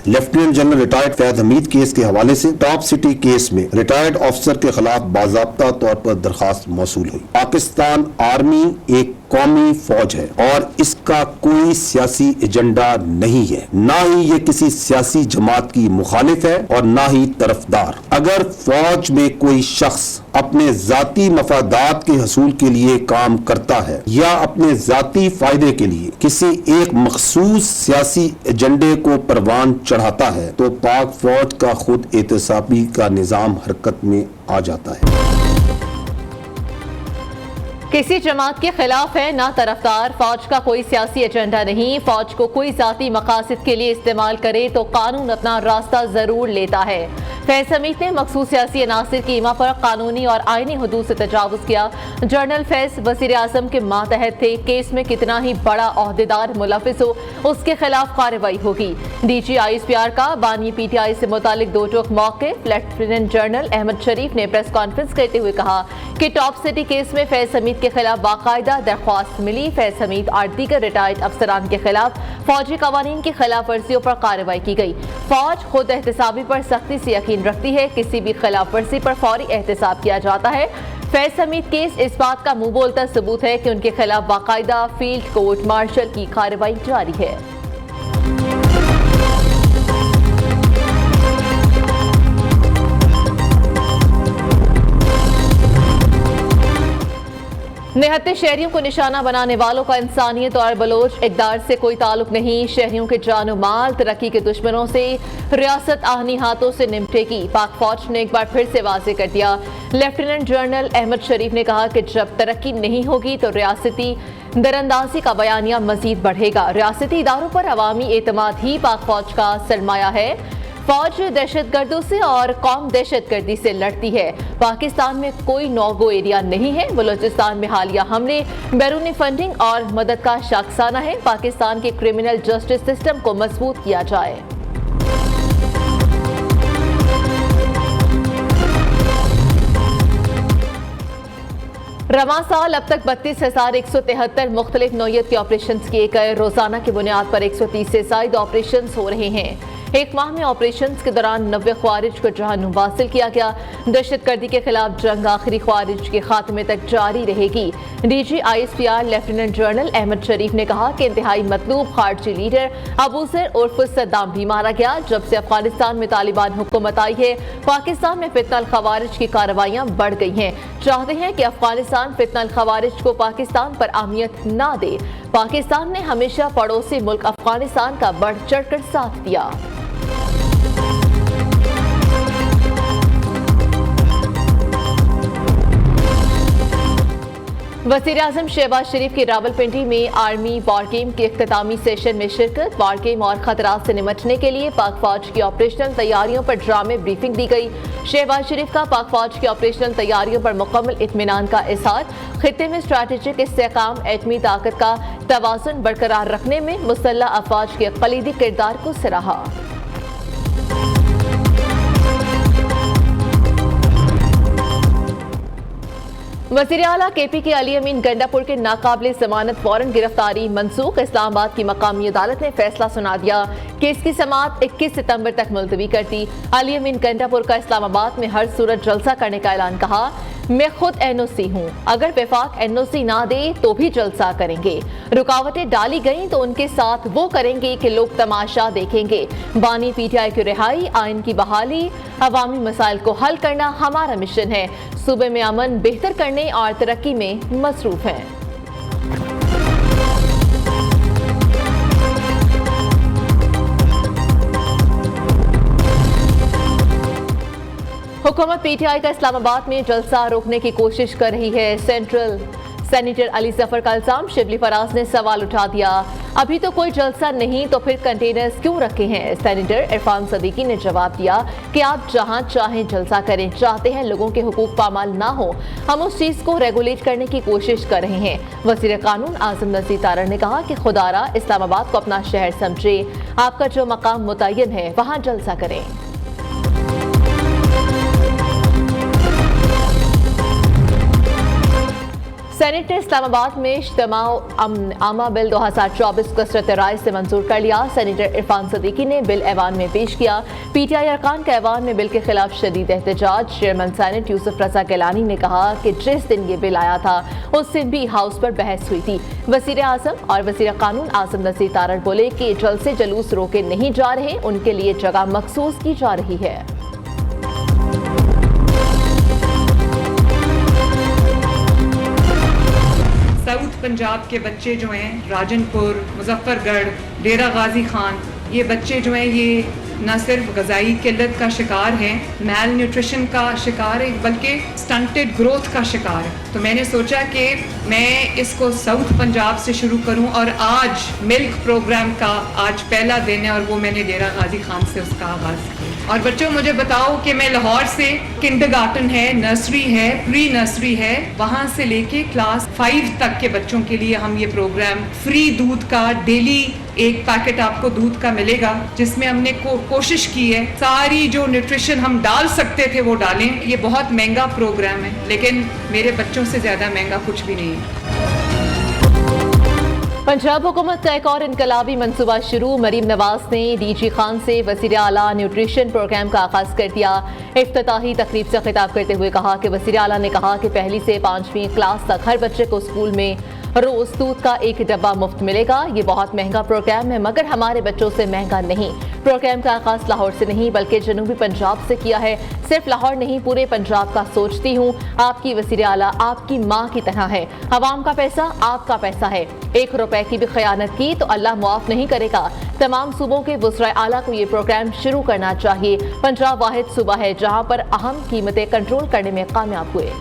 Lieutenant general retired Faiz Hamid case के हवाले से टॉप सिटी केस में रिटायर्ड ऑफिसर के खिलाफ बाज़ाब्ता तौर पर दरखास्त मौसूल हुई। पाकिस्तान आर्मी एक कौमी फौज है और इसका कोई सियासी एजेंडा नहीं है, ना ही ये किसी सियासी जमात की मुखालिफ है और ना ही तरफदार। अगर फौज में कोई शख्स अपने जाती मफादात के हसूल के लिए काम करता है या अपने जाती फायदे के लिए किसी एक मखसूस सियासी एजेंडे को परवान चढ़ाता है तो पाक फौज का खुद एहतसाबी का निजाम हरकत में आ जाता है। किसी जमात के खिलाफ है ना तरफदार, फौज का कोई सियासी एजेंडा नहीं। फौज को कोई जाती मकासद के लिए इस्तेमाल करे तो कानून अपना रास्ता जरूर लेता है। फैज हमीद ने मखसूस सियासी अनासिर की ईमा पर कानूनी और आईनी हदूद से तजावुज किया। जनरल फैज वजीर आजम के मातहत थे। केस में कितना ही बड़ा ओहदेदार मुलविस हो उसके खिलाफ कार्रवाई होगी। DG ISPR का बानी PTI से मुतालिक दो टोक मौके लेफ्टिनेंट जनरल अहमद शरीफ ने प्रेस कॉन्फ्रेंस करते हुए कहा कि टॉप सिटी केस में फैज हमीद के खिलाफ बाकायदा दरख्वास्त मिली। फैज हमीद और दीगर रिटायर्ड अफसरान के खिलाफ फौजी कवानीन की खिलाफ वर्जियों पर कार्रवाई की गई। फौज खुद एहतसाबी पर सख्ती से यकीन रखती है। किसी भी खिलाफ वर्जी पर फौरी एहतसाब किया जाता है। फैज हमीद केस इस बात का मुंह बोलता सबूत है कि उनके खिलाफ बाकायदा फील्ड कोर्ट मार्शल की कार्रवाई जारी है। निहत्ते शहरियों को निशाना बनाने वालों का इंसानियत और बलोच इक़दार से कोई ताल्लुक नहीं। शहरियों के जानो माल तरक्की के दुश्मनों से रियासत आहनी हाथों से निपटेगी। पाक फौज ने एक बार फिर से वाज़ेह कर दिया। लेफ्टिनेंट जनरल अहमद शरीफ ने कहा कि जब तरक्की नहीं होगी तो रियासती दरअंदाजी का बयानिया मजीद बढ़ेगा। रियासती इदारों पर अवामी एतमाद ही पाक फौज का सरमाया है। फौज दहशतगर्दों से और कौम दहशतगर्दी से लड़ती है। पाकिस्तान में कोई नो-गो एरिया नहीं है। बलूचिस्तान में हालिया हमले बैरूनी फंडिंग और मदद का शाखसाना है। पाकिस्तान के क्रिमिनल जस्टिस सिस्टम को मजबूत किया जाए। रवां साल अब तक 32,173 मुख्तलिफ नौयत के ऑपरेशन किए गए। रोजाना की बुनियाद पर 130 से ज्यादा ऑपरेशन हो रहे हैं। एक माह में ऑपरेशन के दौरान 90 ख्वारिज को जहानुम हासिल किया गया। दहशतगर्दी के खिलाफ जंग आखिरी ख्वारिज के खात्मे तक जारी रहेगी। DG ISPR lieutenant general Ahmed Sharif ने कहा कि इंतहाई मतलूब खारजी लीडर अबू ज़र उर्फ सद्दाम भी मारा गया। जब से अफगानिस्तान में तालिबान हुकूमत आई है पाकिस्तान में फितनल खवारिज की कार्रवाइयां बढ़ गई हैं। चाहते हैं कि अफगानिस्तान फितनल खवारिज को पाकिस्तान पर अहमियत ना दे। पाकिस्तान ने हमेशा पड़ोसी मुल्क अफगानिस्तान का बढ़ चढ़कर साथ दिया। वज़ीर आज़म शहबाज शरीफ की रावलपिंडी में आर्मी वार गेम के इख्तितामी सेशन में शिरकत। वार गेम और खतरात से निपटने के लिए पाक फौज की ऑपरेशनल तैयारियों पर ड्रामे ब्रीफिंग दी गई। शहबाज शरीफ का पाक फौज की ऑपरेशनल तैयारियों पर मुकम्मल इत्मीनान का इज़हार। खित्ते में स्ट्रैटेजिक इस्तेहकाम एटमी ताकत का तवाज़ुन बरकरार रखने में मुसल्लह अफवाज के कलीदी किरदार को सराहा। वज़ीर आला KP के अली अमीन गंडापुर के नाकाबिले जमानत वारंट गिरफ्तारी मनसूख। इस्लामाबाद की मकामी अदालत ने फैसला सुना दिया। केस की समाअत 21 सितंबर तक मुलतवी कर दी। अली अमीन गंडापुर का इस्लामाबाद में हर सूरत जलसा करने का ऐलान। कहा मैं खुद NOC हूँ, अगर वफाक NOC ना दे तो भी जलसा करेंगे। रुकावटें डाली गई तो उनके साथ वो करेंगे कि लोग तमाशा देखेंगे। बानी PTI की रिहाई, आइन की बहाली, अवामी मसाइल को हल करना हमारा मिशन है। सूबे में अमन बेहतर करने और तरक्की में मसरूफ हैं। हुकूमत PTI का इस्लामाबाद में जलसा रोकने की कोशिश कर रही है। सेंट्रल सेनेटर अली जफर का इल्जाम। शिबली फराज ने सवाल उठा दिया, अभी तो कोई जलसा नहीं तो फिर कंटेनर्स क्यों रखे हैं। सेनेटर इरफान सदीकी ने जवाब दिया कि आप जहां चाहें जलसा करें, चाहते हैं लोगों के हुकूक पामाल ना हो, हम उस चीज को रेगुलेट करने की कोशिश कर रहे हैं। वज़ीर कानून आज़म नज़ीर तारड़ ने कहा कि खुदारा इस्लामाबाद को अपना शहर समझे, आपका जो मकाम मुतय्यन है वहां जलसा करें। सेनेट ने इस्लामाबाद में इज्तिमाउ आमा बिल 2024 कसरत राय से मंजूर कर लिया। सेनेटर इरफान सदीकी ने बिल ऐवान में पेश किया। पीटीआई अरकान का ऐवान में बिल के खिलाफ शदीद एहतजाज। चेयरमैन सेनेट यूसुफ रजा गिलानी ने कहा कि जिस दिन ये बिल आया था उस दिन भी हाउस पर बहस हुई थी। वज़ीर आज़म और वज़ीर कानून आज़म नज़ीर तारड़ बोले कि जलसे जुलूस रोके नहीं जा रहे, उनके लिए जगह मखसूस की जा रही है। साउथ पंजाब के बच्चे जो हैं, राजनपुर, मुजफ्फरगढ़, डेरा गाजी खान, ये बच्चे जो हैं ये न सिर्फ ग़ज़ाई किल्लत का शिकार हैं, मैल न्यूट्रिशन का शिकार है, बल्कि स्टंटेड ग्रोथ का शिकार है। तो मैंने सोचा कि मैं इसको साउथ पंजाब से शुरू करूं और आज मिल्क प्रोग्राम का आज पहला दिन है और वो मैंने डेरा गाजी खान से उसका आगाज़ किया। और बच्चों मुझे बताओ कि मैं लाहौर से किंडरगार्टन है, नर्सरी है, प्री नर्सरी है, वहाँ से लेके क्लास 5 तक के बच्चों के लिए हम ये प्रोग्राम फ्री दूध का डेली एक पैकेट आपको दूध का मिलेगा, जिसमें हमने कोशिश की है सारी जो न्यूट्रिशन हम डाल सकते थे वो डालें। ये बहुत महंगा प्रोग्राम है, लेकिन मेरे बच्चों से ज़्यादा महंगा कुछ भी नहीं है। पंजाब हुकूमत का एक और इनकलाबी मंसूबा शुरू। मरीम नवाज ने डीजी खान से वज़ीर आला न्यूट्रिशन प्रोग्राम का आगाज़ कर दिया। इफ्तिताही तकरीब से खिताब करते हुए कहा कि वज़ीर आला ने कहा कि 1ली से 5वीं क्लास तक हर बच्चे को स्कूल में रोज़ दूध का एक डब्बा मुफ्त मिलेगा। ये बहुत महंगा प्रोग्राम है, मगर हमारे बच्चों से महंगा नहीं। प्रोग्राम का आगाज़ लाहौर से नहीं बल्कि जनूबी पंजाब से किया है। सिर्फ लाहौर नहीं, पूरे पंजाब का सोचती हूँ। आपकी वज़ीर आला आपकी माँ की तरह है। अवाम का पैसा आपका पैसा है। 1 रुपए की भी खयानत की तो अल्लाह मुआफ़ नहीं करेगा। तमाम सूबों के वज़राए आला को ये प्रोग्राम शुरू करना चाहिए। पंजाब वाहिद सूबा है जहाँ पर अहम कीमतें कंट्रोल करने में कामयाब हुए।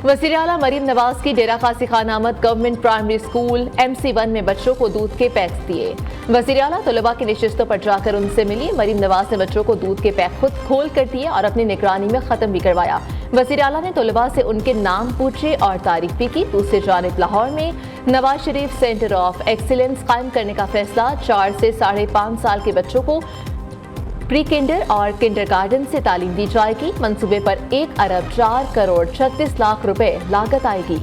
वज़ीर आला मरीम नवाज की डेरा गाजी खान आमद गवर्नमेंट प्राइमरी स्कूल MC1 में बच्चों को दूध के पैक्स दिए। वज़ीर आला तलबा की नशिस्तों पर जाकर उनसे मिली। मरीम नवाज ने बच्चों को दूध के पैक खुद खोल कर दिए और अपनी निगरानी में ख़त्म भी करवाया। वज़ीर आला ने तलबा से उनके नाम पूछे और तारीफ भी की। दूसरी जानिब लाहौर में Nawaz Sharif centre of excellence कायम करने का फैसला। 4 से 5.5 साल के बच्चों को प्री किंडर और किंडरगार्टन से तालीम दी जाएगी। मंसूबे पर 1 अरब 4 करोड़ 36 लाख रुपए लागत आएगी।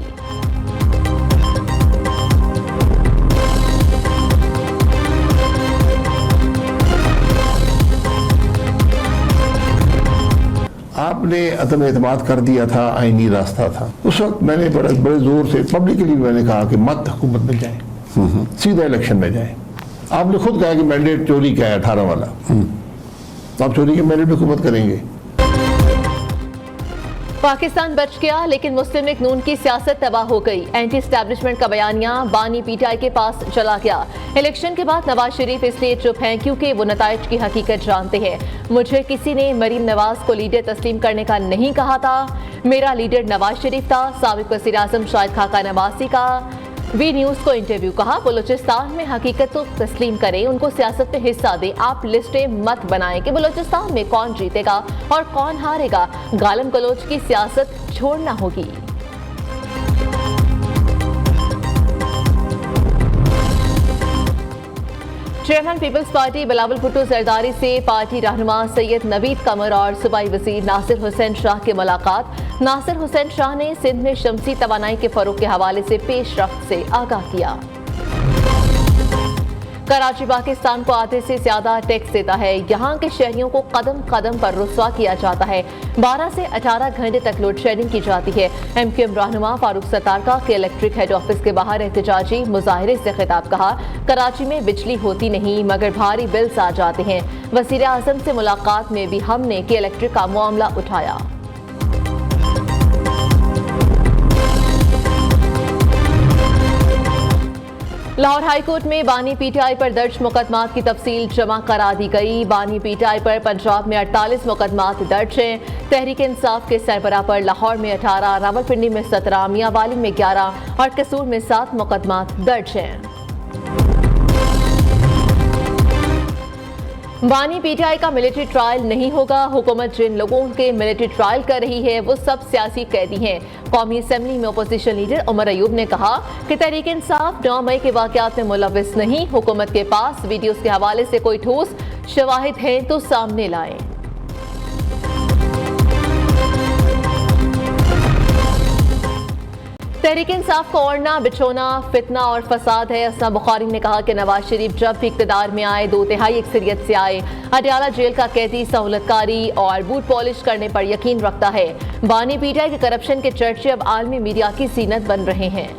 आपने अदम एतमाद कर दिया था, आईनी रास्ता था। उस वक्त मैंने बड़े जोर से पब्लिकली मैंने कहा कि मत हुकूमत में जाए, सीधा इलेक्शन में जाए। आपने खुद कहा कि मैंडेट चोरी का है 18 वाला, आप चोरी के मैंडेट में हुकूमत करेंगे। पाकिस्तान बच गया लेकिन मुस्लिम लीग नून की सियासत तबाह हो गई। एंटी एस्टैब्लिशमेंट का बयानिया बानी पीटीआई के पास चला गया। इलेक्शन के बाद नवाज शरीफ इसलिए चुप हैं क्योंकि वो नताइज की हकीकत जानते हैं। मुझे किसी ने मरीम नवाज को लीडर तस्लीम करने का नहीं कहा था। मेरा लीडर नवाज शरीफ था। साबिक वज़ीर आज़म शाहिद खाका नवासी का वी न्यूज़ को इंटरव्यू। कहा बलूचिस्तान में हकीकत तो तस्लीम करें, उनको सियासत में हिस्सा दें। आप लिस्टें मत बनाएं कि बलूचिस्तान में कौन जीतेगा और कौन हारेगा। गालम गलोच की सियासत छोड़ना होगी। चेयरमैन पीपल्स पार्टी बिलावल भुट्टो जरदारी से पार्टी रहनुमा सैयद नवीद कमर और सूबाई वजीर नासिर हुसैन शाह की मुलाकात। नासिर हुसैन शाह ने सिंध में शमसी तवानाई के फरोग के हवाले से पेशरफ्त से आगाह किया। कराची पाकिस्तान को आधे से ज्यादा टैक्स देता है। यहाँ के शहरियों को कदम कदम पर रुस्वा किया जाता है। 12 से 18 घंटे तक लोड शेडिंग की जाती है। MQM रहनुमा फारूक सत्तार का के इलेक्ट्रिक हेड ऑफिस के बाहर एहतजाजी मुजाहिरे से खिताब। कहा कराची में बिजली होती नहीं मगर भारी बिल्स आ जाते हैं। वज़ीर आज़म से मुलाकात में भी हमने के इलेक्ट्रिक का मामला उठाया। लाहौर हाईकोर्ट में बानी पीटीआई पर दर्ज मुकदमात की तफसील जमा करा दी गई। बानी पीटीआई पर पंजाब में 48 मुकदमात दर्ज हैं। तहरीक इंसाफ के सरबराह पर लाहौर में 18, रावलपिंडी में 17, मियांवाली में 11 और कसूर में 7 मुकदमात दर्ज हैं। बानी पीटीआई का मिलिट्री ट्रायल नहीं होगा। हुकूमत जिन लोगों के मिलिट्री ट्रायल कर रही है वो सब सियासी कैदी हैं। कौमी असेंबली में अपोजिशन लीडर उमर अयूब ने कहा कि तहरीक इंसाफ 9 मई के वाकयात में मुलविस नहीं। हुकूमत के पास वीडियोस के हवाले से कोई ठोस शवाहिद हैं तो सामने लाएं। तहरीक इंसाफ को ओढ़ना बिछोना फितना और फसाद है। असना बुखारी ने कहा कि नवाज शरीफ जब भी इक़्तिदार में आए 2/3 अक्सरियत से आए। अडयाला जेल का कैदी सहूलतकारी और बूट पॉलिश करने पर यकीन रखता है। बानी पीटीआई के करप्शन के चर्चे अब आलमी मीडिया की जीनत बन रहे हैं।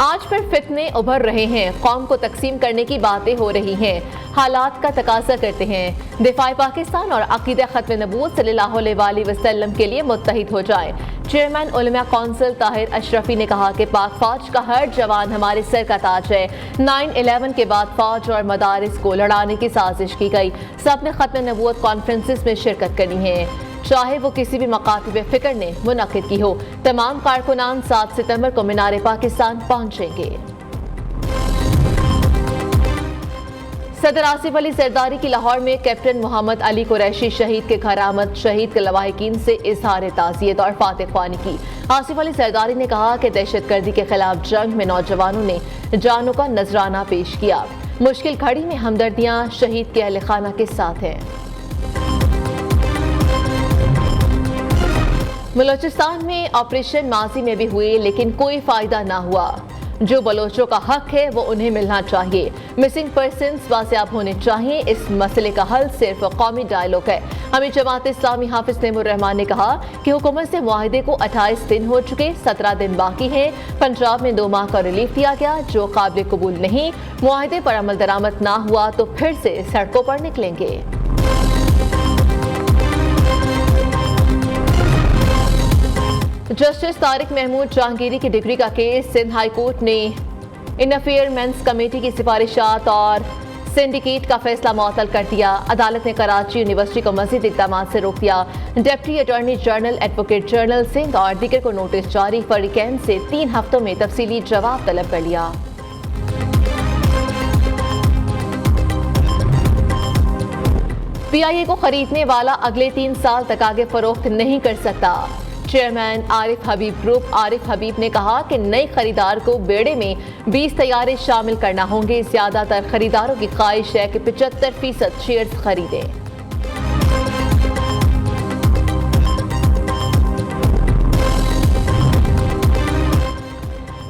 आज फिर फितने उभर रहे हैं। कौम को तकसीम करने की बातें हो रही हैं। हालात का तकाजा करते हैं दिफाए पाकिस्तान और अकीदा खत्म नबूवत सल्लल्लाहु अलैहि वसल्लम के लिए मुत्तहिद हो जाए। चेयरमैन उलमा कौंसिल ताहिर अशरफी ने कहा कि पाक फौज का हर जवान हमारे सर का ताज है। 9/11 के बाद फौज और मदारिस को लड़ाने की साजिश की गई। सब ने खत्म नबूवत कॉन्फ्रेंसिस में शिरकत करनी है, चाहे वो किसी भी मकातब फिक्र ने मुनक़िद की हो। तमाम कारकुनान 7 सितंबर को मीनार पाकिस्तान पहुंचेंगे। सदर आसिफ अली जरदारी की लाहौर में कैप्टन मोहम्मद अली कुरैशी शहीद के घर आमद। शहीद के लवाहिकीन से इजहार ताज़ियत और फातिह ख्वानी की। आसिफ अली जरदारी ने कहा कि दहशतगर्दी के खिलाफ जंग में नौजवानों ने जानों का नजराना पेश किया। मुश्किल घड़ी में हमदर्दियां शहीद के अहल खाना के साथ हैं। बलोचिस्तान में ऑपरेशन माजी में भी हुए लेकिन कोई फायदा ना हुआ। जो बलोचों का हक है वो उन्हें मिलना चाहिए। मिसिंग पर्सन्स बाजियाब होने चाहिए। इस मसले का हल सिर्फ कौमी डायलॉग है। अमीर जमात इस्लामी हाफिज नईमुर रहमान ने कहा कि हुकूमत से मुआहदे को 28 दिन हो चुके, 17 दिन बाकी हैं। पंजाब में 2 माह का रिलीफ दिया गया जो काबिल कबूल नहीं। मुआहदे पर अमल दरामद ना हुआ तो फिर से सड़कों पर निकलेंगे। जस्टिस तारिक महमूद जहांगीरी की डिग्री का केस सिंध हाई कोर्ट ने इंटरफेयरमेंट्स कमेटी की सिफारिशात और सिंडिकेट का फैसला मुअत्तल कर दिया। अदालत ने कराची यूनिवर्सिटी को मजीद इक़दाम से रोक दिया। Deputy attorney general advocate general Singh और दीगर को नोटिस जारी फरीकैन से 3 हफ्तों में तफसीली जवाब तलब कर लिया। PIA को खरीदने वाला अगले 3 साल तक आगे फरोख्त नहीं कर सकता। चेयरमैन आरिफ हबीब ग्रुप आरिफ हबीब ने कहा कि नए खरीदार को बेड़े में 20 तैयारे शामिल करना होंगे। ज्यादातर खरीदारों की ख्वाहिश है कि 75% शेयर्स खरीदें।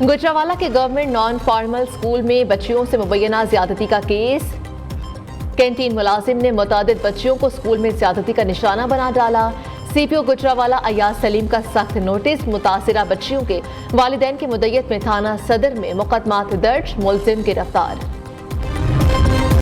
गुजरावाला के गवर्नमेंट नॉन फॉर्मल स्कूल में बच्चियों से मुबैना ज्यादती का केस। कैंटीन मुलाजिम ने मुतादिद बच्चियों को स्कूल में ज्यादती का निशाना बना डाला। CPO गुजरावाला अयाज सलीम का सख्त नोटिस। मुतासिरा बच्चियों के वालिदैन की मुद्दत में थाना सदर में मुकदमात दर्ज, मुलजिम गिरफ्तार।